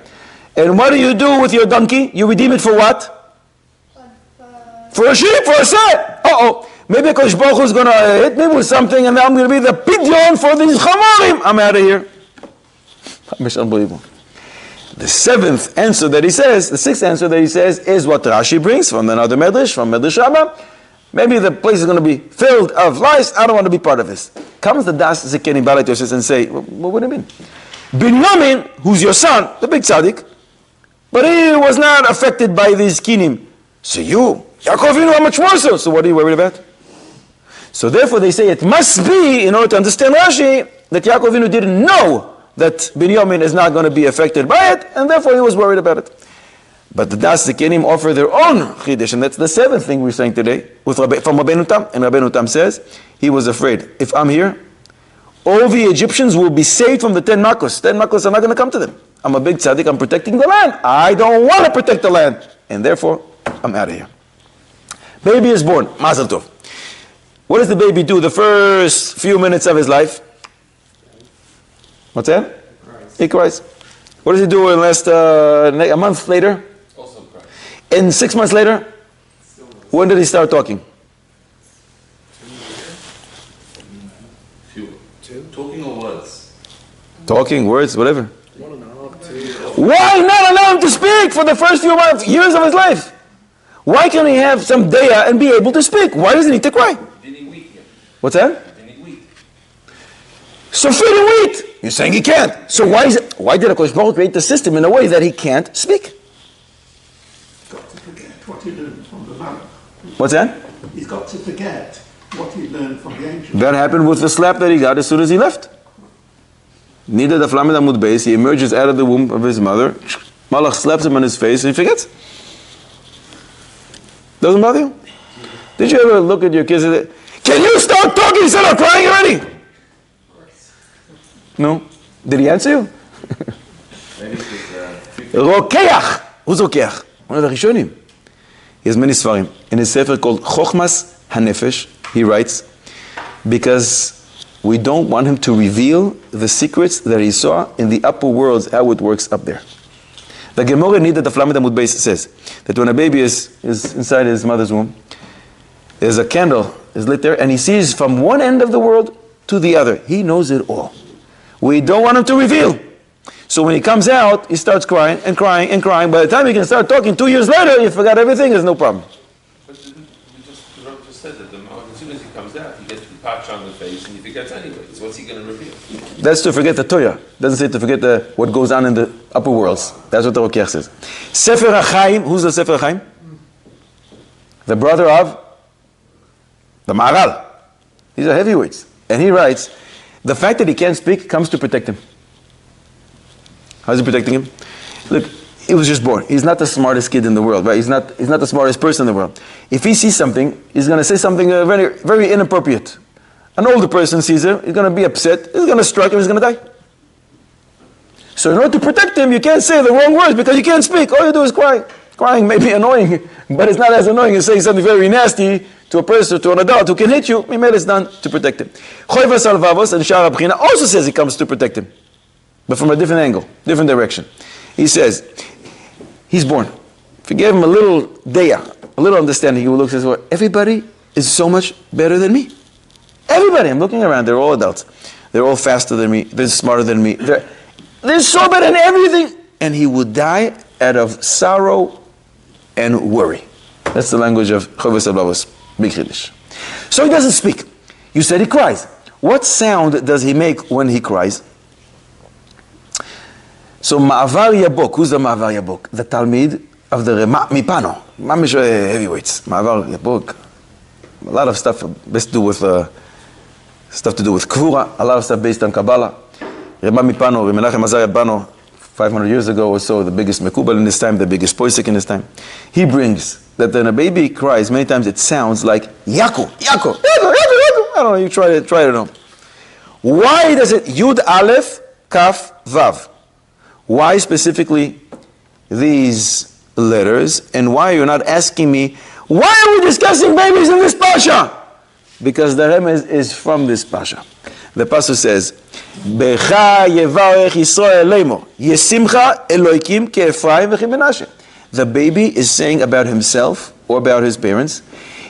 S2: And what do you do with your donkey? You redeem it for what? For a sheep, for a set. Maybe HaKadosh Baruch Hu is going to hit me with something, and then I'm going to be the pidyon for these chamorim. I'm out of here. It's unbelievable. The 6th answer that he says is what Rashi brings from another Medrash, from Medrash Rabbah. Maybe the place is going to be filled of lice. I don't want to be part of this. Comes the Das Zekenim Balei Yosef and say, what do you mean? Binyamin, who's your son, the big tzaddik, but he was not affected by these kinim. So you, Yaakov Avinu, how much more so? So what are you worried about? So therefore they say it must be, in order to understand Rashi, that Yaakov Avinu didn't know that Binyamin is not going to be affected by it, and therefore he was worried about it. But the Das Zekenim offer their own chiddush, and that's the 7th thing we're saying today, from Rabbeinu Tam. And Rabbeinu Tam says, he was afraid. If I'm here, all the Egyptians will be saved from the 10 makos. 10 makos are not going to come to them. I'm a big tzaddik, I'm protecting the land. I don't want to protect the land. And therefore, I'm out of here. Baby is born. Mazel tov. What does the baby do the first few minutes of his life? What's that? He cries. What does he do in a month later?
S7: Also cries.
S2: And 6 months later? When did he start talking?
S9: Talking or words?
S2: Talking, words, whatever.
S3: 1.5, 2.
S2: Why not allow him to speak for the first few months, years of his life? Why can't he have some daya and be able to speak? Why does he need to cry?
S7: Didn't he wheat yet?
S2: What's that?
S7: Didn't he wheat?
S2: So feed him wheat. You're saying he can't. So why did HaKadosh Baruch Hu create the system in a way that he can't speak?
S10: Got to forget what he learned from the Malach.
S2: What's that?
S10: He's got to forget what he learned from the ancients.
S2: That happened with the slap that he got as soon as he left. Neither the Flamed Amud Beis, he emerges out of the womb of his mother. Malach slaps him on his face and he forgets. Doesn't bother you? Did you ever look at your kids and say, can you stop talking instead of crying already? No? Did he answer you? Rokeach. Who's Rokeach? One of the Rishonim. He has many svarim. In his sefer called Chochmas HaNefesh, he writes, because we don't want him to reveal the secrets that he saw in the upper worlds, how it works up there. The Gemara Nida the Flamed Amud Beis says that when a baby is inside his mother's womb, there's a candle is lit there, and he sees from one end of the world to the other. He knows it all. We don't want him to reveal. So when he comes out, he starts crying and crying and crying. By the time he can start talking 2 years later, you forgot everything, there's no problem.
S7: But the Rav just said that as soon as he comes out, he gets the patch on the face and he forgets anyway. So what's he going to reveal?
S2: That's to forget the Torah. It doesn't say to forget what goes on in the upper worlds. That's what the Rokeach says. Sefer HaChaim, who's the Sefer HaChaim? The brother of the Maharal. These are heavyweights. And he writes, the fact that he can't speak comes to protect him. How's he protecting him? Look, he was just born. He's not the smartest kid in the world, right? He's not the smartest person in the world. If he sees something, he's going to say something very, very inappropriate. An older person sees it, he's going to be upset, he's going to strike him, he's going to die. So in order to protect him, you can't say the wrong words because you can't speak. All you do is cry. Crying may be annoying, but it's not as annoying as saying something very nasty to a person, to an adult who can hit you. It's done to protect him. Choivas Alvavos and Shara B'china also says he comes to protect him, but from a different angle, different direction. He says, he's born. If you give him a little daya, a little understanding, he will look and say, well, everybody is so much better than me. Everybody, I'm looking around, they're all adults. They're all faster than me, they're smarter than me. They're so better than everything. And he would die out of sorrow and worry. That's the language of Chovis Ablavos, Big Chiddush. So he doesn't speak. You said he cries. What sound does he make when he cries? So Ma'avar Yabok, who's the Ma'avar Yabok? The Talmid of the Rema Mipano. Mamish heavyweights. Ma'avar Yabok. A lot of stuff based to do with Kvura. A lot of stuff based on Kabbalah. Rema Mipano, Menachem Azariah Bano, 500 years ago or so, the biggest Mekubal in this time, the biggest Poisek in this time. He brings that when a baby cries, many times it sounds like Yaku, Yaku, Yaku, Yaku, Yaku. I don't know, you try it know. Why does it Yud Aleph, Kaf, Vav? Why specifically these letters? And why you're not asking me, why are we discussing babies in this Pasha? Because the remez is from this Pasha. The pasuk says, "Becha yevarech Yisrael leimo, yesimcha Elokim keEphraim v'Menashe." The baby is saying about himself or about his parents,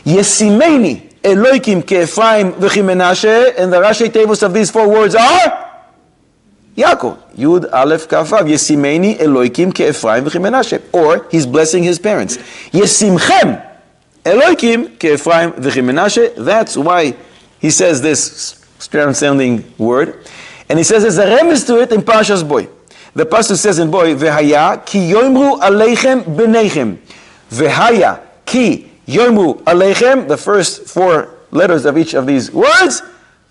S2: "Yesimeni Elokim keEphraim v'Menashe," and the Rashi Tevos of these four words are Yaakov. Yud Aleph Kaf Vav. Yesimeni Elokim keEphraim v'Menashe. Or he's blessing his parents. Yesimchem Elokim keEphraim v'Menashe. That's why he says this strange sounding word. And he says there's a remes to it in Parshas Boy. The pasuk says in Boy, V'haya ki yomru aleichem b'neichem. V'haya ki yomru aleichem. The first four letters of each of these words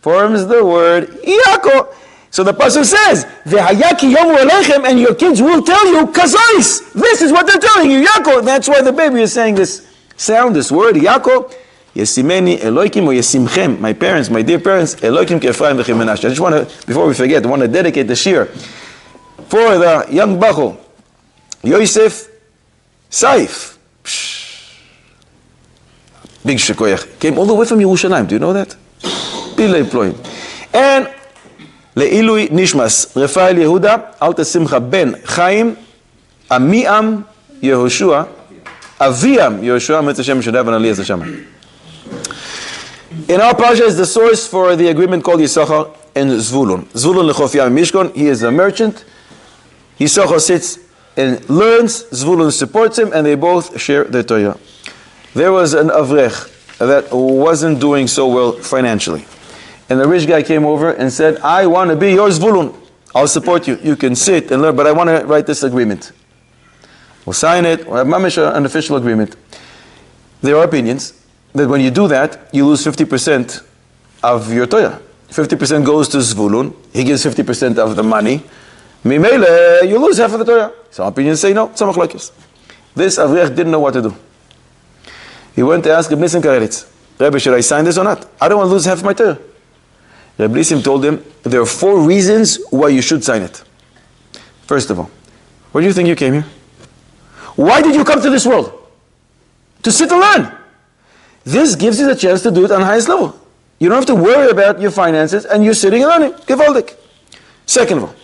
S2: forms the word Yaakov. So the pasuk says, V'haya ki yomru aleichem, and your kids will tell you, Kazais. This is what they're telling you, Yaakov. That's why the baby is saying this sound, this word, Yaakov. Yesimeni Elokim or Yesimchem, my parents, my dear parents, Elokim Kefraim v'Chem Menashe. I just want to, before we forget, I want to dedicate the shir for the young Bachel, Yosef Saif. Big shekoyach. Came all the way from Yerushalayim. Do you know that? Bilei ploim. And Le'ilui Nishmas, Rafael Yehuda, Alta Simcha ben Chaim, Amiam Yehoshua, Aviam Yehoshua, Mitzvah Shem Shadav and Aliyah Hashem. In our Pasha is the source for the agreement called Yissaschar and Zevulun. Zevulun lechof Yam Mishkon, he is a merchant. Yissaschar sits and learns, Zevulun supports him, and they both share the Torah. There was an Avrech that wasn't doing so well financially. And the rich guy came over and said, I want to be your Zevulun. I'll support you. You can sit and learn, but I want to write this agreement. We'll sign it, we'll have mamish an official agreement. There are opinions that when you do that, you lose 50% of your Torah. 50% goes to Zevulun. He gives 50% of the money. Mimele, you lose half of the Torah. Some opinions say no, some machlokes. This Avrech didn't know what to do. He went to ask Reb Nisim Kareritz, Rebbe, should I sign this or not? I don't want to lose half of my Torah. Reb Nisim told him, there are 4 reasons why you should sign it. First of all, why do you think you came here? Why did you come to this world? To sit and learn. This gives you the chance to do it on the highest level. You don't have to worry about your finances, and you're sitting and learning. Gewaldig. Second of all,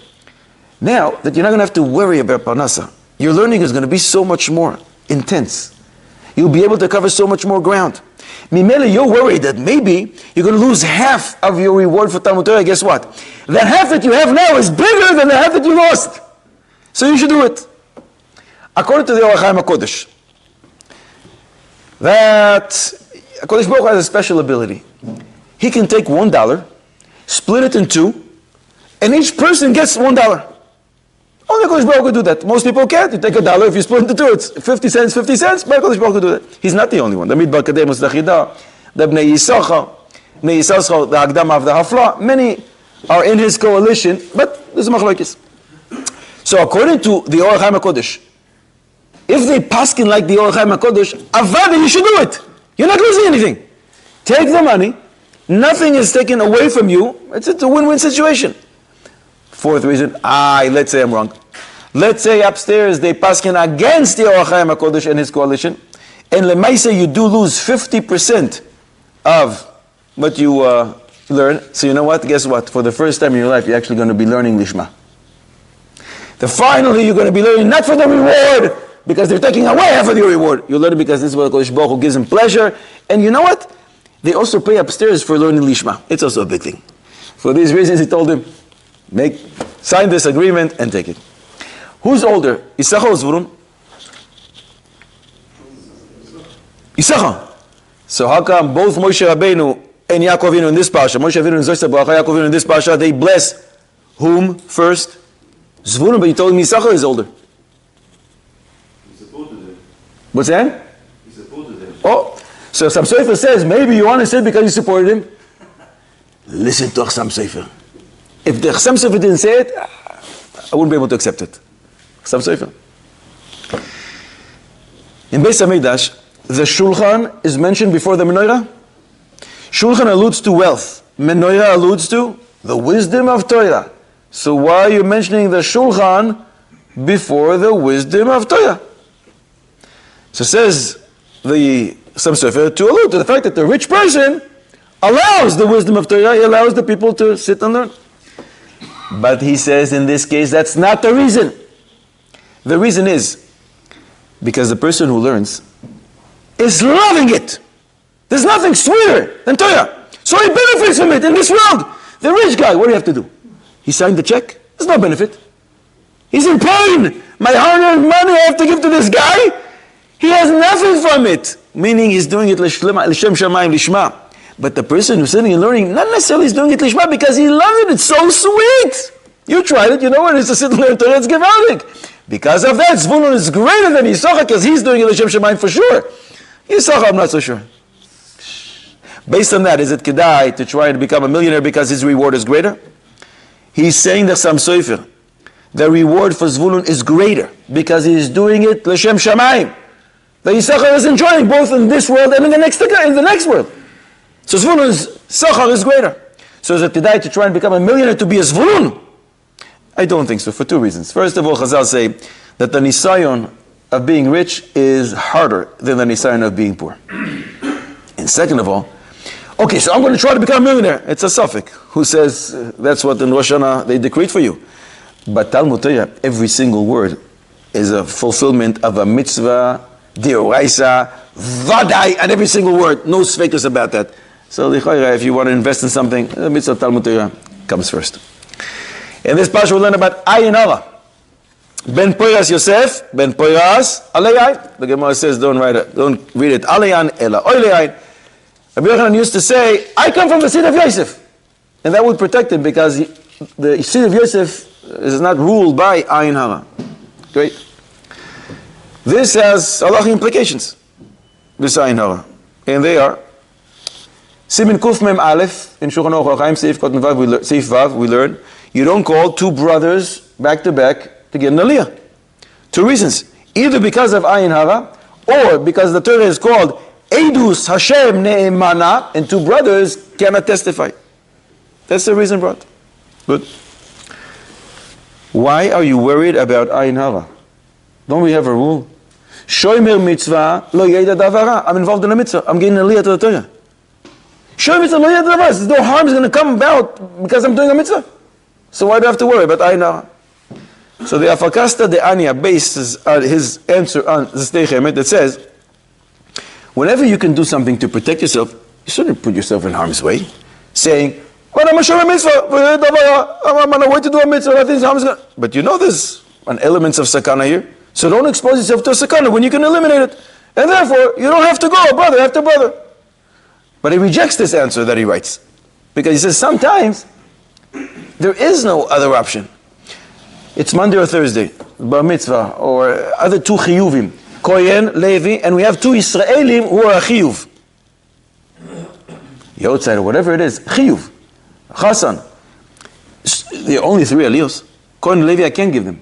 S2: now that you're not going to have to worry about Parnasa, your learning is going to be so much more intense. You'll be able to cover so much more ground. Mimele, you're worried that maybe you're going to lose half of your reward for Talmud Torah. Guess what? That half that you have now is bigger than the half that you lost. So you should do it. According to the Orach Chaim HaKodesh, that HaKadosh Baruch Hu has a special ability. He can take $1, split it in 2, and each person gets $1. Only HaKadosh Baruch Hu could do that. Most people can't. You take $1, if you split it into 2, it's 50 cents, 50 cents, but HaKadosh Baruch Hu could do that. He's not the only one. The Midbar Kademus, the Chidah, the Bnei Yissaschar, the Hagdama of the Hafla, many are in his coalition, but there's a machlokes. So according to the Orach Chaim HaKodesh, if they paskin like the Orach Chaim HaKodesh, avada, you should do it. You're not losing anything. Take the money. Nothing is taken away from you. It's a win-win situation. 4th reason, let's say I'm wrong. Let's say upstairs they paskin against the Orach Chaim HaKodesh and his coalition, and lemaisa you do lose 50% of what you learn. So you know what? Guess what? For the first time in your life, you're actually going to be learning Lishma. Finally, you're going to be learning not for the reward, because they're taking away half of your reward. You learn it because this is what HaKadosh Baruch Hu gives him pleasure. And you know what? They also pay upstairs for learning Lishma. It's also a big thing. For these reasons, he told him, sign this agreement and take it. Who's older? Yissaschar or Zevulun? Yissaschar. So how come both Moshe Rabbeinu and Yaakov Avinu in this parsha, Moshe Rabbeinu and Zoshar Bracha, Yaakov Avinu in this parsha, they bless whom first? Zevulun, but you told me Yissaschar is older. What's that?
S8: He supported him.
S2: Oh, so Sam Sofer says, maybe you want to say because you supported him. Listen to Sam Sofer. If the Sam Sofer didn't say it, I wouldn't be able to accept it. Sam Sofer. In Beis HaMikdash, the Shulchan is mentioned before the Menorah. Shulchan alludes to wealth. Menorah alludes to the wisdom of Torah. So why are you mentioning the Shulchan before the wisdom of Torah? So says the Sam Sofer to allude to the fact that the rich person allows the wisdom of Torah, he allows the people to sit and learn. But he says in this case that's not the reason. The reason is because the person who learns is loving it. There's nothing sweeter than Torah. So he benefits from it in this world. The rich guy, what do you have to do? He signed the check. There's no benefit. He's in pain. My hard-earned money I have to give to this guy. He has nothing from it. Meaning he's doing it l'shem shamayim lishma. But the person who's sitting and learning, not necessarily is doing it lishma because he loves it. It's so sweet. You tried it. You know what it is to sit and learn Torah. It's gewaldig. Because of that, Zevulun is greater than Yissaschar because he's doing it l'shem shamayim for sure. Yissaschar, I'm not so sure. Based on that, is it kedai to try to become a millionaire because his reward is greater? He's saying that Sam Sofer, the reward for Zevulun is greater because he is doing it l'shem shamayim. that Yissaschar is enjoying both in this world and in the next world. So Zvulun's Sachar is greater. So is it today to try and become a millionaire to be a Zvulun? I don't think so, for two reasons. First of all, Chazal say that the nisayon of being rich is harder than the nisayon of being poor. And second of all, okay, so I'm going to try to become a millionaire. It's a suffix who says that's what in Rosh Hashanah they decreed for you. But Talmud Torah, every single word is a fulfillment of a mitzvah, dioraisa, vadai, and every single word. No sfekus about that. So if you want to invest in something, the mitzvah of Talmud Torah comes first. In this parsha we learn about Ayin Hara. Ben Poiras Yosef, Ben Poiras Aleyayin. The Gemara says don't read it Aleyan Ela Oileyayin. Rabbi Yochanan used to say, I come from the seed of Yosef. And that would protect him because the seed of Yosef is not ruled by Ayin Hara. Great. This has halachic implications. This Ayin Hara. And they are Simin Kuf Mem Aleph in Shulchan Aruch Chaim Seif Vav we learn you don't call two brothers back to back to get an aliyah. Two reasons. Either because of Ayin Hara or because the Torah is called Eidus Hashem Ne'emana and two brothers cannot testify. That's the reason brought. Good. Why are you worried about Ayin Hara? Don't we have a rule? Shomer mitzvah lo yeda davara. I'm involved in a mitzvah. I'm getting an aliyah to the Torah. Shomer mitzvah lo yeda davara. There's no harm is going to come about because I'm doing a mitzvah. So why do I have to worry about Ayin Hara? So the Afakasta de Anya bases his answer on the Sdei Chemet that says, whenever you can do something to protect yourself, you shouldn't put yourself in harm's way. Saying, but I'm a shomer mitzvah, I'm on a way to do a mitzvah, nothing's harm is going to... But you know there's an element of sakana here. So don't expose yourself to a sakana when you can eliminate it. And therefore, you don't have to go brother after brother. But he rejects this answer that he writes. Because he says sometimes there is no other option. It's Monday or Thursday, bar mitzvah, or other two chiyuvim, Kohen, Levi, and we have two Yisraelim who are a chiyuv. Yotzai, or whatever it is, chiyuv, Chasan. There are only three aliyos. Kohen and Levi, I can't give them.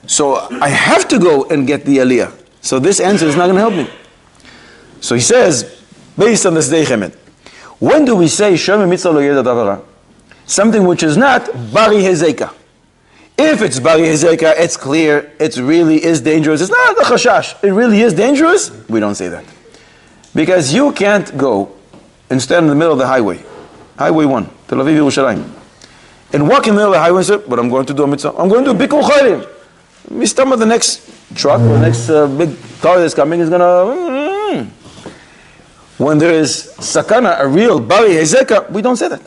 S2: So I have to go and get the aliyah. So this answer is not going to help me. So he says, based on this Sdei Chemet, when do we say Shomer mitzvah lo yeda davara? Something which is not bari hezeka. If it's bari hezeka, it's clear, it really is dangerous. It's not the chashash. It really is dangerous. We don't say that. Because you can't go and stand in the middle of the highway, Highway 1, Tel Aviv, Yerushalayim, and walk in the middle of the highway and say, but I'm going to do a mitzvah. I'm going to do a bikkur chayim. The next truck or the next big car that's coming is going to... When there is sakana, a real bari hezeka, we don't say that.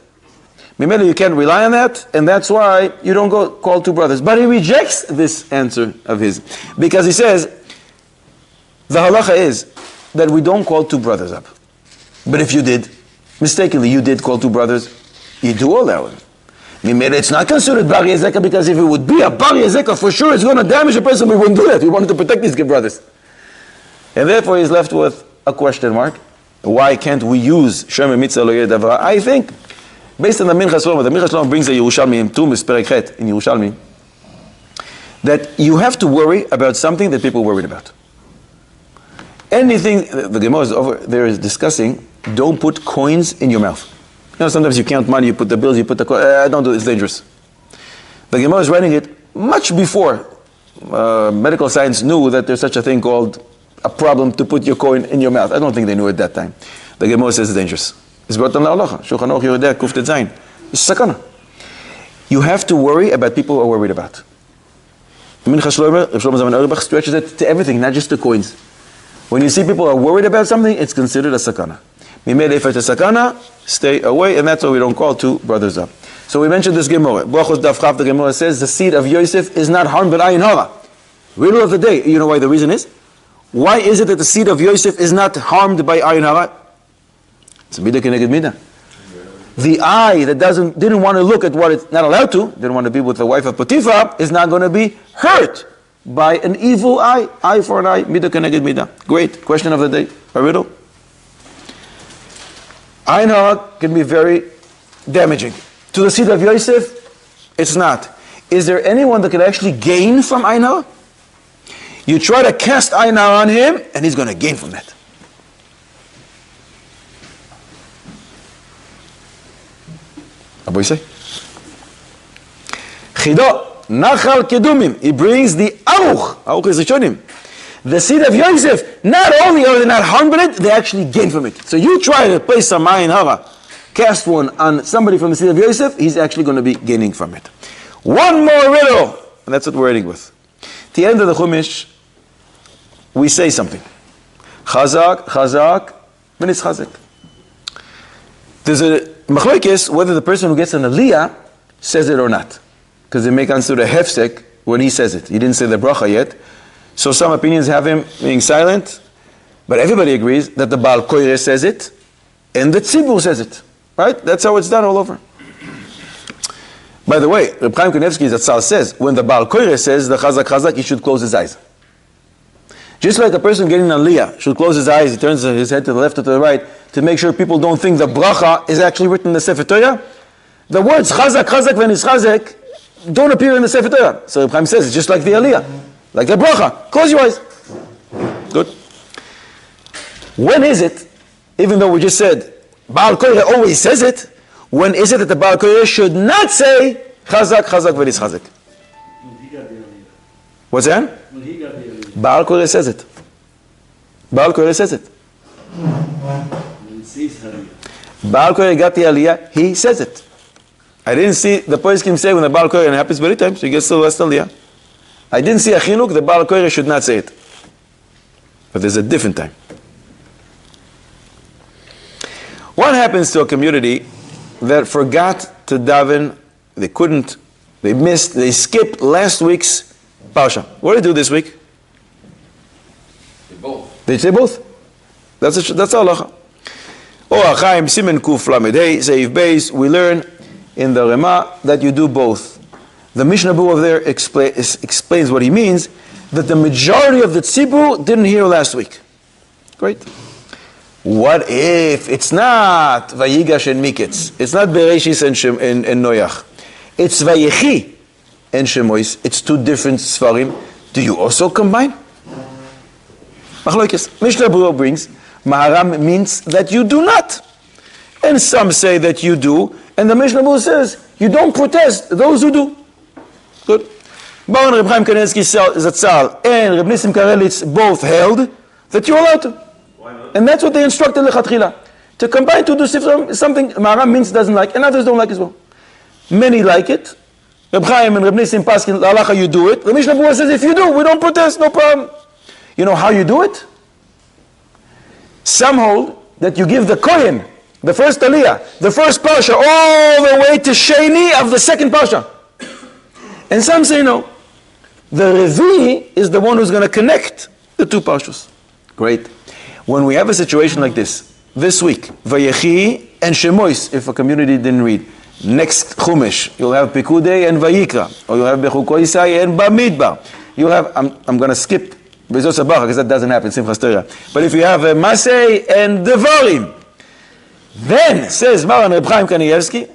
S2: Maybe you can't rely on that, and that's why you don't go call two brothers. But he rejects this answer of his. Because he says, the halacha is that we don't call two brothers up. But if you did, mistakenly you did call two brothers, you do all that one. Maybe it's not considered bari hezeka because if it would be a bari hezeka, for sure it's going to damage a person, we wouldn't do that. We wanted to protect these good brothers. And therefore he's left with a question mark. Why can't we use Shomer mitzvah lo yeda davara? I think, based on the Minchas Roma, the Minchas Roma brings a Yerushalmi in Tumis Perek Chet in Yerushalmi, that you have to worry about something that people are worried about. Anything, the Gemara is over there is discussing, don't put coins in your mouth. You know, sometimes you count money, you put the bills, you put the coins, don't do it, it's dangerous. The Gemara is writing it much before medical science knew that there's such a thing called a problem to put your coin in your mouth. I don't think they knew at that time. The Gemara says it's dangerous. It's brought on la'alacha. Shulchan Aruch Yerideh Kuftet Zayin. It's sakana. You have to worry about people who are worried about. Minchas Shlomo Zalman Auerbach stretches it to everything, not just the coins. When you see people are worried about something, it's considered a sakana. Mimele if it's a sakana, stay away, and that's why we don't call two brothers up. So we mentioned this Gemara. Brachos Daf Chav, the Gemara says the seed of Yosef is not harmed by Ayin Hara. Riddle of the day. You know why the reason is? Why is it that the seed of Yosef is not harmed by Ayin Hara? It's a midah keneged midah. The eye that didn't want to look at what it's not allowed to, didn't want to be with the wife of Potiphar, is not going to be hurt by an evil eye. Eye for an eye, midah keneged midah. Great. Question of the day. A riddle. Ayin Hara can be very damaging. To the seed of Yosef, it's not. Is there anyone that can actually gain from Ayin Hara? You try to cast Ayin Hara on him, and he's going to gain from that. What do you say? Chido, Nachal Kedumim. He brings the Aruch. Aruch is Rishonim. The seed of Yosef, not only are they not harmed by it, they actually gain from it. So you try to place some Ayin Hara, cast one on somebody from the seed of Yosef, he's actually going to be gaining from it. One more riddle, and that's what we're ending with. At the end of the Chumash, we say something. Chazak, chazak, v'nis chazak. There's a machlokes whether the person who gets an aliyah says it or not. Because they make answer the hefsek when he says it. He didn't say the bracha yet. So some opinions have him being silent, but everybody agrees that the Baal Koireh says it, and the Tzibur says it. Right? That's how it's done all over. By the way, Reb Chaim Kanevsky Zatzal says, when the Baal Koireh says the chazak chazak, he should close his eyes. Just like a person getting an aliyah should close his eyes, he turns his head to the left or to the right, to make sure people don't think the bracha is actually written in the Sefer Torah. The words chazak, chazak, v'nis chazak don't appear in the Sefer Torah. So Reb Chaim says, it's just like the aliyah, like the bracha. Close your eyes. Good. When is it, even though we just said, Baal Koireh always says it, when is it that the Baal Koireh should not say chazak, chazak, v'nis chazak?
S8: When he got the aliyah.
S2: What's that?
S8: When he got the aliyah.
S2: Baal Koireh says it. Baal Koireh says it.
S8: When he sees aliyah.
S2: Baal Koireh got the aliyah, he says it. I didn't see the poskim say when the Baal Koireh, and it happens very times, he gets the last aliyah. I didn't see a chinuk, the Baal Koireh should not say it. But there's a different time. What happens to a community that forgot to daven, they missed, they skipped last week's parsha? What did they do this week?
S6: Both.
S2: They say both. That's halacha. Or Chaim Simen Kuf Lamed Hey Seif Beis. We learn in the Rema that you do both. The Mishnah Berurah over there explains what he means, that the majority of the tzibur didn't hear last week. Great. What if it's not Vayigash and Miketz? It's not Bereshis and Noach. It's Vayechi and Shemois. It's two different Sfarim. Do you also combine? Machlokes. Mishnah Berurah brings, Maharam means that you do not. And some say that you do. And the Mishnah Berurah says, you don't protest those who do. Good. Baron Reb Chaim Kanevsky Zatzal and Reb Nissim Karelitz both held that you're allowed to.
S7: Why not?
S2: And that's what they instructed Lechatchila. To combine two sifrim is something Maharam means doesn't like, and others don't like as well. Many like it. Reb Chaim and Reb Nissim Paskin, halacha, you do it. The Mishnah Berurah says, if you do, we don't protest, no problem. You know how you do it? Some hold that you give the Kohen, the first aliyah, the first parsha, all the way to Sheni of the second parsha. And some say no. The Revi is the one who's going to connect the two parshas. Great. When we have a situation like this week, Vayechi and Shemois, if a community didn't read. Next Chumash, you'll have Pikudei and Vayikra, or you'll have Bechukoisai and Bamidbar. You'll have, I'm going to skip Bezos Sabacha, because that doesn't happen, Simchas Torah. But if you have Masei and Devarim, then, says Maran Reb Chaim Kanievsky,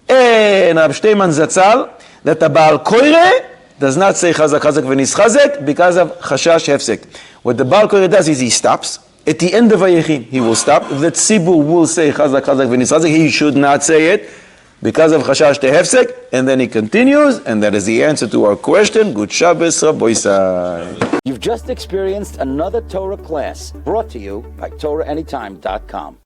S2: and Rab Shteiman Zatzal, that the Baal Koireh does not say Chazak Chazak v'nis Chazak because of Chashash Hefsek. What the Baal Koireh does is he stops. At the end of Vayechi, he will stop. The Tzibur will say Chazak Chazak v'nis Chazak. He should not say it because of Chashash Hefsek. And then he continues, and that is the answer to our question. Good Shabbos, Rabbi Isai.
S1: You've just experienced another Torah class brought to you by TorahAnytime.com.